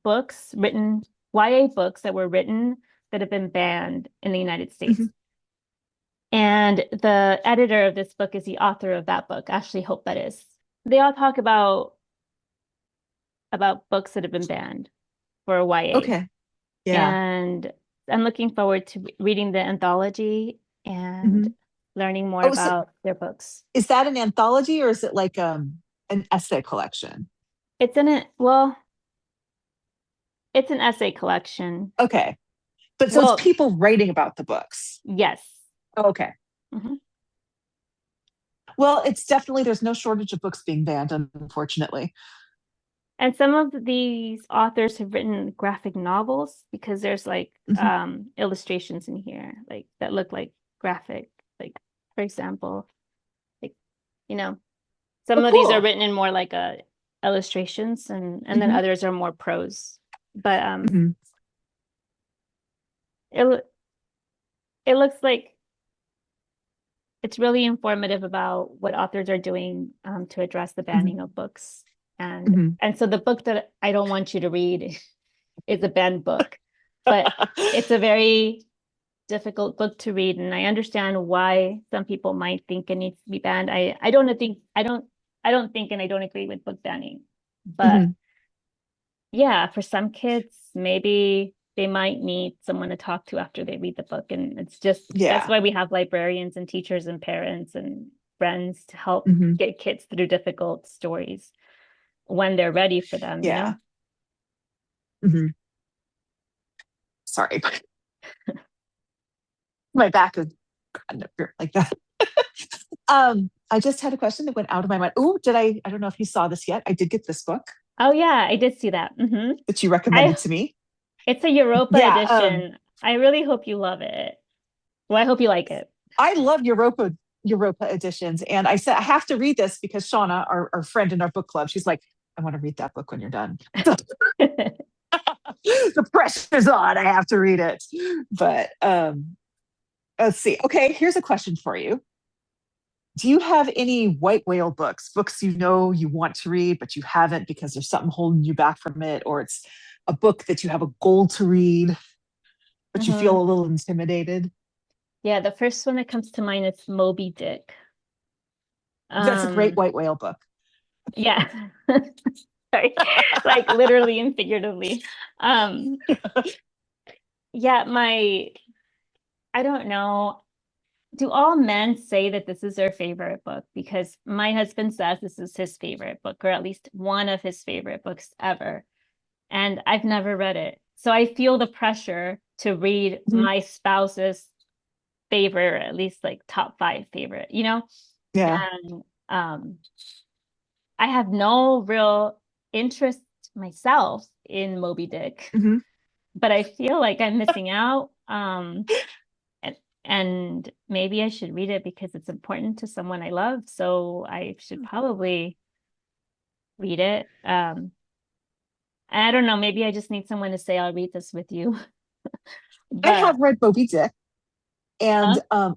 books written, YA books that were written that have been banned in the United States. Mhm. And the editor of this book is the author of that book, Ashley Hope, that is. They all talk about books that have been banned for YA. Okay. Yeah. And I'm looking forward to reading the anthology and Mhm. learning more Oh, so about their books. is that an anthology or is it like an essay collection? It's in it, well, it's an essay collection. Okay. But so it's Well, people writing about the books. yes. Oh, okay. Mhm. Well, it's definitely there's no shortage of books being banned, unfortunately. And some of these authors have written graphic novels because there's like Mhm. illustrations in here like that look like graphic, like for example, like you know, Oh, some of these are cool. written in more like illustrations and then Hmm. others are more prose. But Hmm. it it looks like it's really informative about what authors are doing to address the Hmm. banning of books. And Hmm. and so the book that I don't want you to read is a banned book, but it's a very difficult book to read, and I understand why some people might think it needs to be banned. I don't think and I don't agree with book banning. But Hmm. yeah, for some kids, maybe they might need someone to talk to after they read the book. And it's just that's Yeah. why we have librarians and teachers and parents and friends to help Hmm. get kids through difficult stories when they're ready for them, you know? Yeah. Hmm. Sorry, my back is gotten up here like that. I just had a question that went out of my mind. Oh, did I don't know if you saw this yet. I did get this book Oh yeah, I did see that. that you I recommended to me. It's a Europa Yeah, edition. I really hope you love it. Well, I hope you like it. I love Europa editions. And I said I have to read this because Shauna, our friend in our book club, she's like, I want to read that book when you're done. The pressure's on. I have to read it. But let's see. Okay, here's a question for you. Do you have any white whale books you know you want to read, but you haven't because there's something holding you back from it, or it's a book that you have a goal to read, but you feel Mhm. a little intimidated? Yeah, the first one that comes to mind is Moby Dick. That's a great Um, white whale book. yeah. Sorry. Like literally and figuratively. Um, yeah, I don't know. Do all men say that this is their favorite book? Because my husband says this is his favorite book, or at least one of his favorite books ever. And I've never read it. So I feel the pressure to read Mhm. my spouse's favorite, or at least like top five favorite, you know? Yeah. And I have no real interest myself in Moby Dick, Hmm. but I feel like I'm missing out. And, and maybe I should read it because it's important to someone I love. So I should probably read it. I don't know, maybe I just need someone to say, I'll read this with you. I But have read Moby Dick, and huh?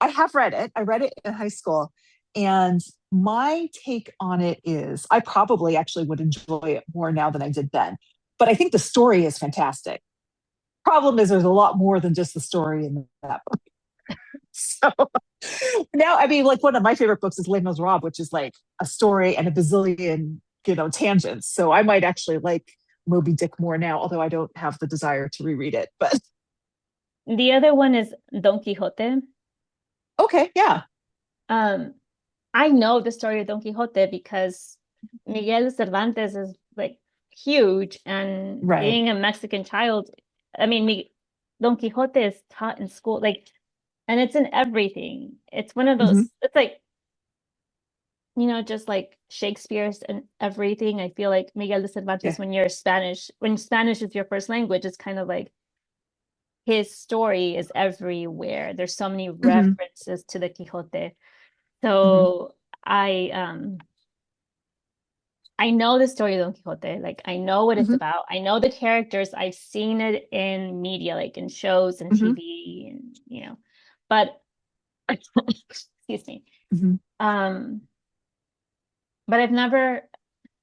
I have read it. I read it in high school, and my take on it is I probably actually would enjoy it more now than I did then. But I think the story is fantastic. Problem is, there's a lot more than just the story in that book. So now, I mean, like one of my favorite books is Les Miserables, which is like a story and a bazillion, tangents. So I might actually like Moby Dick more now, although I don't have the desire to reread it. But The other one is Don Quixote. okay, yeah. Um, I know the story of Don Quixote because Miguel Cervantes is like huge, and Right. being a Mexican child, I mean, Don Quixote is taught in school, like, and it's in everything. It's one of those, Hmm. it's like, just like Shakespeare's and everything. I feel like Miguel de Cervantes, Yeah. when Spanish is your first language, it's kind of like his story is everywhere. There's so many Hmm. references to the Quixote. Hmm. So I know the story of Don Quixote. Like I know what it's Hmm. about. I know the characters. I've seen it in media, like in shows and Hmm. TV, and but excuse me. Hmm. Um, but I've never.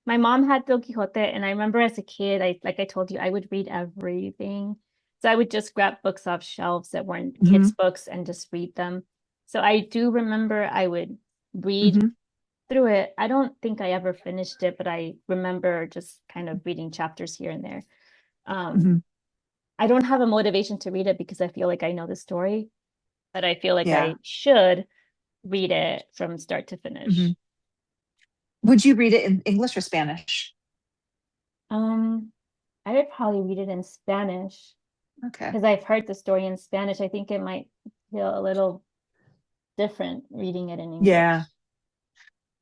my mom had Don Quixote, and I remember as a kid, like I told you, I would read everything. So I would just grab books off shelves that weren't Hmm. kids' books and just read them. So I do remember I would read Hmm. through it. I don't think I ever finished it, but I remember just kind of reading chapters here and there. Hmm. I don't have a motivation to read it because I feel like I know the story, but I feel like Yeah. I should read it from start to Hmm. finish. Would you read it in English or Spanish? Um, I would probably read it in Spanish Okay. because I've heard the story in Spanish. I think it might feel a little different reading it in Yeah. English.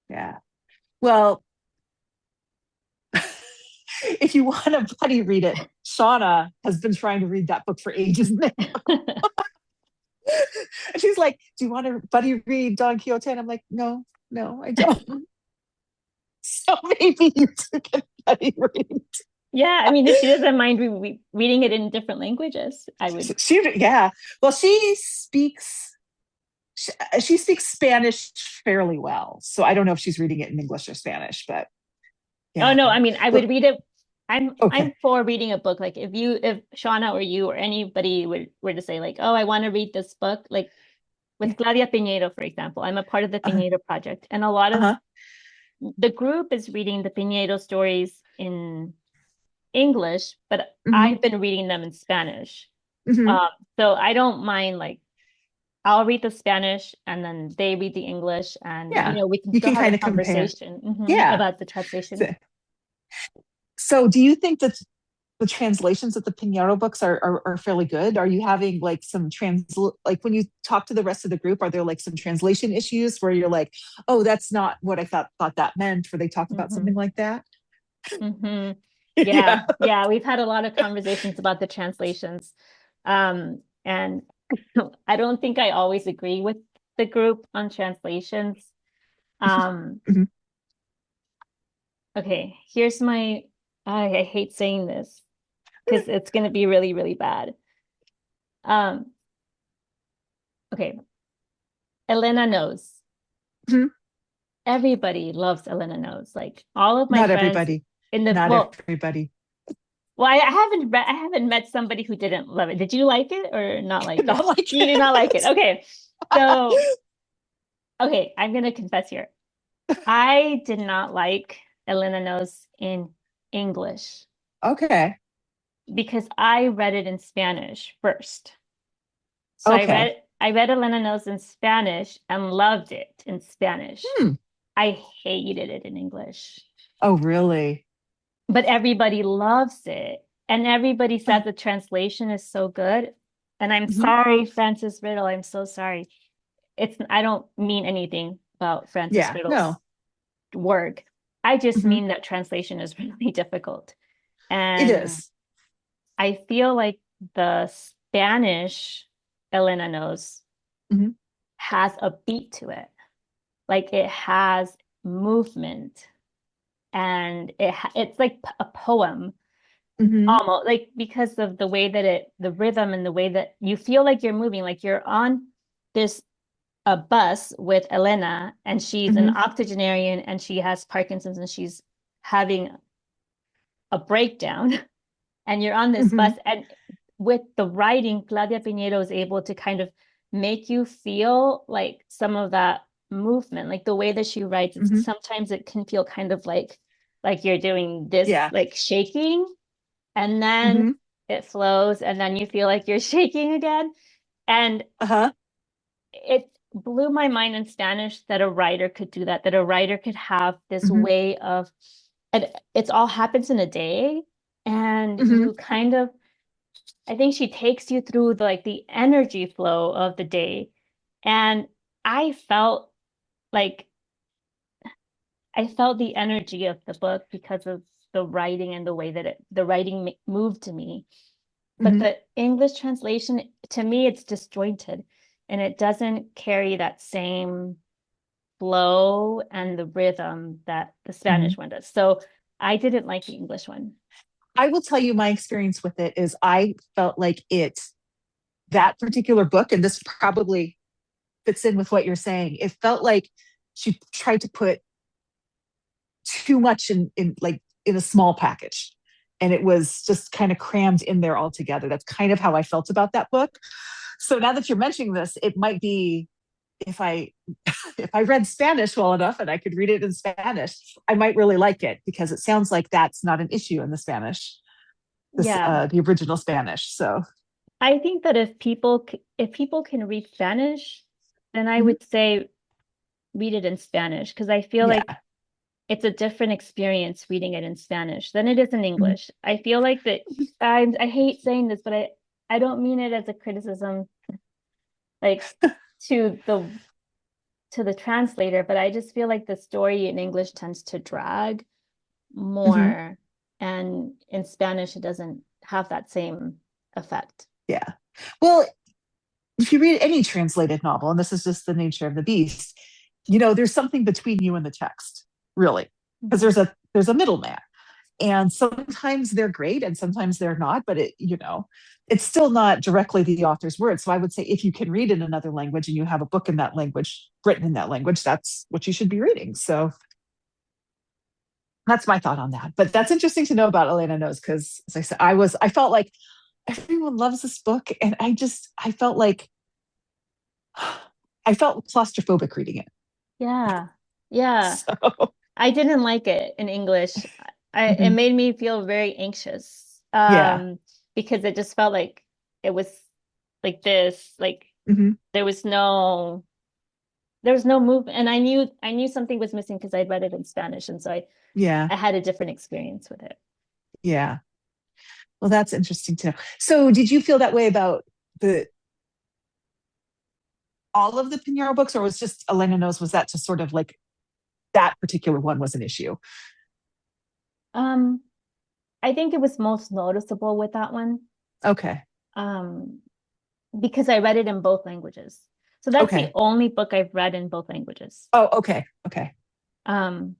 Yeah. Well, if you want to buddy read it, Shauna has been trying to read that book for ages now. And she's like, "Do you want to buddy read Don Quixote?" And I'm like, "No, no, I don't." So maybe you two can buddy read. Yeah, I mean, if she doesn't mind reading it in different languages, I would. Yeah. Well, she speaks Spanish fairly well, so I don't know if she's reading it in English or Spanish, but Oh yeah. no, I mean, I would But read it. I'm okay. for reading a book. Like if Shauna or you or anybody were to say like, oh, I want to read this book, like Yeah. with Claudia Piñeiro, for example, I'm a part of the Uh-huh. Piñeiro project, and a lot of Uh-huh. the group is reading the Piñeiro stories in English, but Hmm. I've been reading them in Spanish. Hmm. Um, so I don't mind like I'll read the Spanish and then they read the English, and Yeah. we can You still can have a kind of compare. conversation Yeah. about the So, translation. so do you think that the translations of the Piñeiro books are fairly good? Are you having like some like when you talk to the rest of the group, are there like some translation issues where you're like, oh, that's not what I thought that meant, or they talk about Hmm something like that? hmm Yeah, Yeah. yeah, we've had a lot of conversations about the translations. And I don't think I always agree with the group on translations. Um, Mhm. okay, here's my I hate saying this because it's going to be really, really bad. Um, okay, Elena knows. Mhm. Everybody loves Elena knows. Like all of my Not friends everybody. in the Not well, everybody. I haven't met somebody who didn't love it. Did you like it or not like Not it? like You did not like it. it. Okay. So, okay, I'm gonna confess here. I did not like Elena Knows in English Okay. because I read it in Spanish first. So Okay. I read Elena Knows in Spanish and loved it in Spanish. Hmm. I hated it in English. Oh, really? But everybody loves it. And everybody says the translation is so good. And I'm Mhm. sorry, Francis Riddle. I'm so sorry. I don't mean anything about Francis Yeah. Riddle's No. work. I just Mhm. mean that translation is really difficult. It And is. I feel like the Spanish Elena knows Mhm. has a beat to it. Like it has movement and it's like a poem Mhm. almost like because of the way that the rhythm and the way that you feel like you're moving, like you're on this a bus with Elena and she's an Mhm. octogenarian and she has Parkinson's and she's having a breakdown and you're on this bus Mhm. and with the writing, Claudia Piñeiro is able to kind of make you feel like some of that movement, like the way that she writes, it's Mhm. sometimes it can feel kind of like you're doing this Yeah. like shaking and then Mhm. it flows and then you feel like you're shaking again and Uh-huh. it blew my mind in Spanish that a writer could do that a writer could have this Mhm. way of and it's all happens in a day and Mhm. you kind of I think she takes you through the energy flow of the day and I felt like I felt the energy of the book because of the writing and the way that the writing moved to me. But Mhm. the English translation, to me, it's disjointed and it doesn't carry that same flow and the rhythm that the Mhm. Spanish one does. So I didn't like the English one. I will tell you my experience with it is I felt like that particular book, and this probably fits in with what you're saying. It felt like she tried to put too much in a small package. And it was just kind of crammed in there all together. That's kind of how I felt about that book. So now that you're mentioning this, it might be, if I if I read Spanish well enough and I could read it in Spanish, I might really like it, because it sounds like that's not an issue in the Spanish, Yeah. the original Spanish. So I think that if people can read Spanish, then I mhm. would say read it in Spanish, because I feel like Yeah. it's a different experience reading it in Spanish than it is in Mhm. English. I feel like that I hate saying this, but I don't mean it as a criticism like to the translator, but I just feel like the story in English tends to drag Mhm. more, and in Spanish it doesn't have that same effect. Yeah. Well, if you read any translated novel, and this is just the nature of the beast, there's something between you and the text, really, because Mhm. there's a middleman, and sometimes they're great and sometimes they're not, but it's still not directly the author's words. So I would say, if you can read in another language and you have a book in that language, written in that language, that's what you should be reading. So that's my thought on that. But that's interesting to know about Elena Knows, because, as I said, I felt like everyone loves this book, and I felt like I felt claustrophobic reading it. Yeah. Yeah. So I didn't like it in English. It mhm. made me feel very anxious. Yeah. Because it just felt like it was like this, like Hmm. there was no movement, and I knew something was missing because I'd read it in Spanish, and so Yeah. I had a different experience with it. Yeah. Well, that's interesting to know. So, did you feel that way about the all of the Piñeiro books, or was just Elena Knows? Was that just sort of like that particular one was an issue? Um, I think it was most noticeable with that one. Okay. Um, because I read it in both languages. So that's the Okay. only book I've read in both languages. Oh, okay. Okay. Um,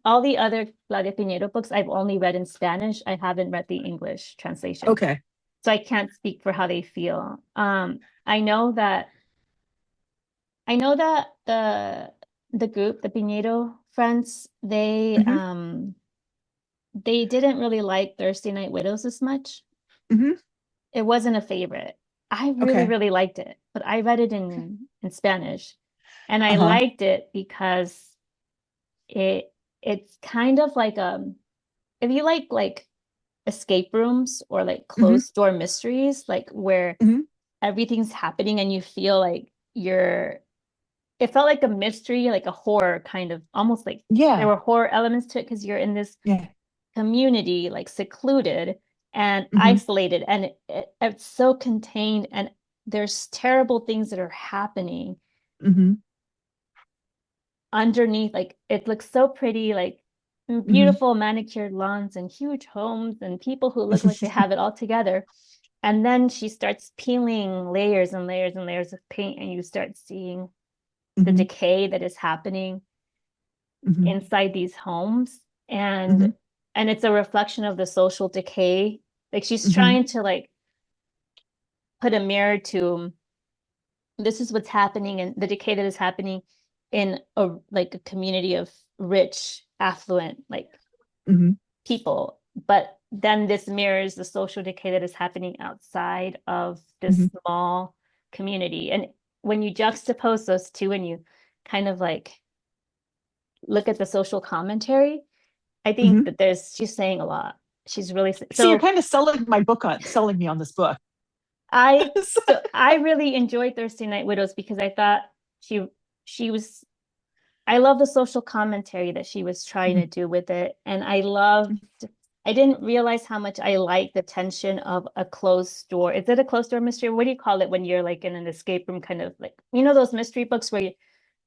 all the other Claudia Piñeiro books I've only read in Spanish. I haven't read the English translation. Okay. So I can't speak for how they feel. I know that I know that the group, the Piñeiro friends, Hmm. they didn't really like Thursday Night Widows as much. Hmm. It wasn't a favorite. I really, Okay. really liked it, but I read it in Spanish, and I Uh-huh. liked it because it it's kind of like if you like escape rooms or like Hmm. closed door mysteries, like where Hmm. everything's happening and you feel like it felt like a mystery, like a horror kind of, almost like there Yeah. were horror elements to it because you're in this Yeah. community, like secluded and Hmm. isolated, and it's so contained, and there's terrible things that are happening Hmm. underneath. Like it looks so pretty, like Hmm. beautiful manicured lawns and huge homes and people who look like they have it all together. And then she starts peeling layers and layers and layers of paint, and you start seeing the Hmm. decay that is happening Hmm. inside these homes. and Hmm. and it's a reflection of the social decay. Like she's Hmm. trying to like put a mirror to, this is what's happening and the decay that is happening in a community of rich, affluent, like Hmm. people. But then this mirrors the social decay that is happening outside of this Hmm. small community. And when you juxtapose those two and you kind of like look at the social commentary, I think Hmm. that she's saying a lot. She's really So you're so kind of selling me on this book. I so I really enjoyed Thursday Night Widows because I thought she she was I love the social commentary that she was trying to do with it. And I didn't realize how much I liked the tension of a closed door. Is it a closed door mystery? What do you call it when you're like in an escape room, kind of like, those mystery books where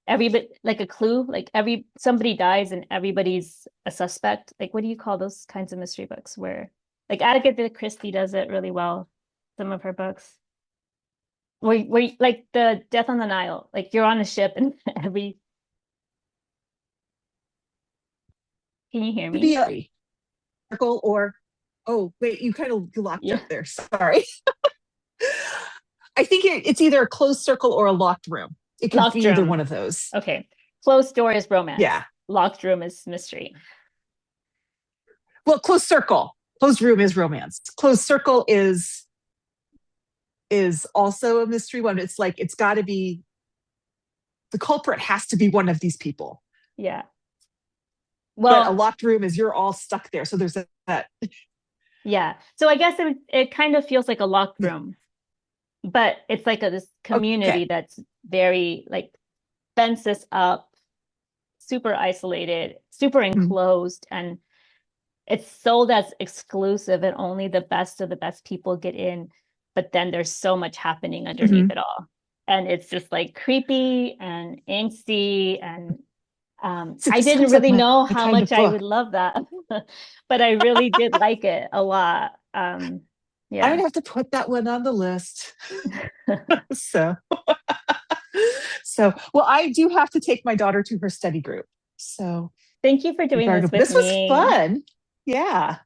everybody, like a clue, like somebody dies and everybody's a suspect. Like, what do you call those kinds of mystery books where, like, Agatha Christie does it really well, some of her books. Where like the Death on the Nile, like you're on a ship and every can you hear Be me? a circle or oh wait, you kind of locked Yeah. up there. Sorry. I think it's either a closed circle or a locked room. It could be Locked either room. one of those. Okay. Closed door is romance. Yeah. locked room is mystery. Well, closed circle. Closed room is romance. Closed circle is also a mystery one. It's like it's got to be the culprit has to be one of these people. Yeah. But a Well, locked room is you're all stuck there. So there's that. yeah. So I guess it kind of feels like a locked room, but it's like this community Okay. that's very like fences up, super isolated, super Mhm. enclosed, and it's sold as exclusive and only the best of the best people get in. But then there's so much happening underneath Mhm. it all. And it's just like creepy and angsty. And So I this didn't sounds like really know my how kind much of I book. would love that. But I really did like it a lot. I'm Yeah. gonna have to put that one on the list. So well, I do have to take my daughter to her study group. So Thank you for doing this with this was me. fun. Yeah.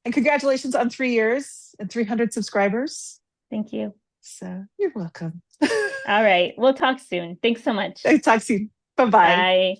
And congratulations on 3 years and 300 subscribers. Thank you. So you're welcome. All right. We'll talk soon. Thanks so much. Talk soon. Bye bye. Bye.